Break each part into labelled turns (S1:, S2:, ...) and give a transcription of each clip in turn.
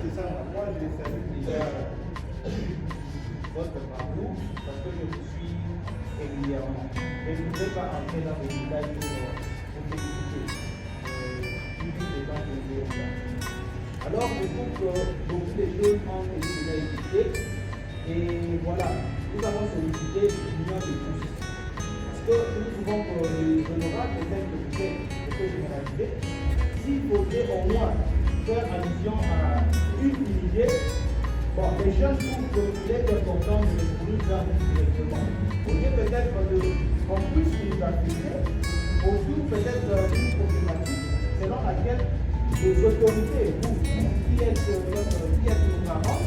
S1: c'est ça. Moi, je salue déjà votre parcours parce que je vous suis régulièrement. Et je ne vais pas entrer dans les détails pour féliciter. Public des gens qui ont ça. Alors, je trouve que beaucoup de choses ont été déjà expliquées. Et voilà, nous avons sollicité l'union de tous. Parce que nous trouvons que les honorables, peut-être que vous êtes un peu généralisé, s'il faudrait au moins faire allusion à une unité, bon, les jeunes trouvent qu'il est important de les fournir directement. Au lieu peut-être qu'on puisse nous appuyer autour peut-être d'une problématique selon laquelle les autorités, vous qui êtes nos parents,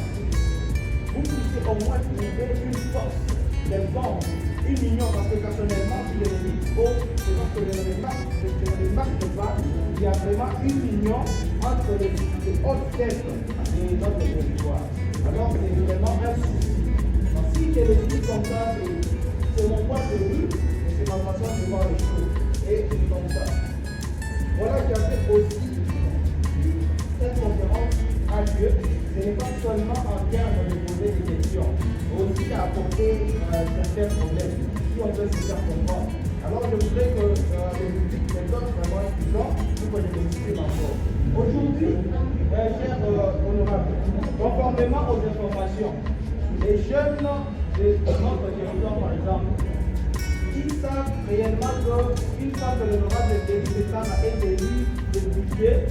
S1: vous puissiez au moins trouver une force, des bandes, une union, parce que personnellement, si je le dis trop, c'est parce que je ne remarque pas, il y a vraiment une union entre les hautes têtes et notre territoire. Alors c'est vraiment un souci. Donc, si je le dis comme ça, c'est mon point de vue, et c'est ma façon de voir les choses. Et c'est comme ça. Voilà qui a fait aussi cette conférence a lieu. Ce n'est pas seulement en termes de poser des questions, mais aussi d'apporter certains problèmes, si on peut se faire comprendre. Alors je voudrais que le public me donne vraiment du temps pour que je m'exprime encore. Aujourd'hui, chers honorables, conformément aux informations, les jeunes de notre territoire, par exemple, ils savent réellement qu'une fois que l'honorable député d'État a été élu le budget,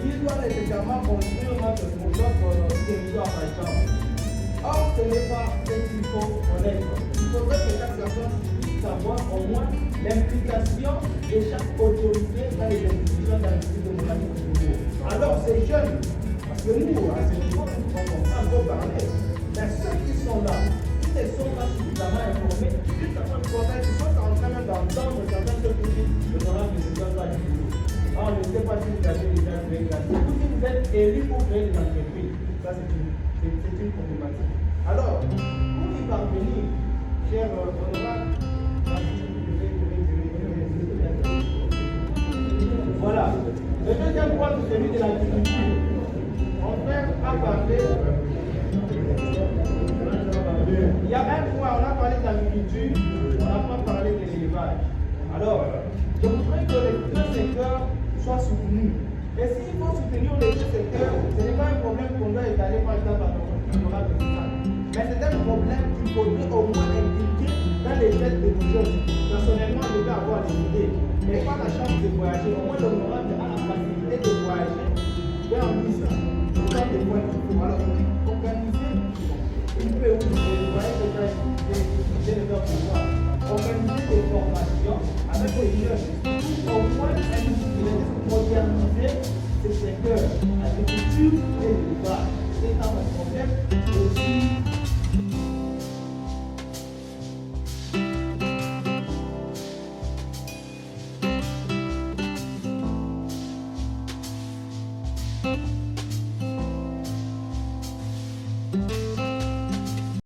S1: il doit nécessairement construire notre territoire, par exemple. Or, ce n'est pas ce qu'il faut connaître. Il faudrait que chaque personne puisse savoir au moins l'implication de chaque autorité dans les institutions d'industrie de Monaco. Alors, ces jeunes, parce que nous, à ce niveau, nous pouvons pas encore parler, mais ceux qui sont là, ils ne sont pas suffisamment informés, ils sont en train d'entendre certains choses qui disent le programme de l'État doit être public. Alors, je ne sais pas si vous avez déjà créé des entreprises. Si vous êtes élu pour créer des entreprises, ça c'est une problématique. Alors, pour y parvenir, chers honorables, voilà. Le deuxième point, c'est celui de l'agriculture. Mon frère a parlé. Il y a un point, on a parlé de l'agriculture, on n'a pas parlé de l'élevage. Alors, je voudrais que les deux secteurs soient soutenus. Et s'il faut soutenir les deux secteurs, ce n'est pas un problème qu'on doit étaler par exemple à l'honorable de l'État. Mais c'est un problème qu'il faudrait au moins impliquer dans les têtes de nos jeunes. Personnellement, je vais avoir des idées, mais pas la chance de voyager. Au moins, l'honorable a la facilité de voyager vers un ministre. Autant de points qu'il faut. Alors, organiser, il peut aussi, vous voyez que j'ai le leur pouvoir, organiser des formations avec les jeunes, au moins moderniser ce secteur, l'agriculture et l'élevage. C'est dans le problème.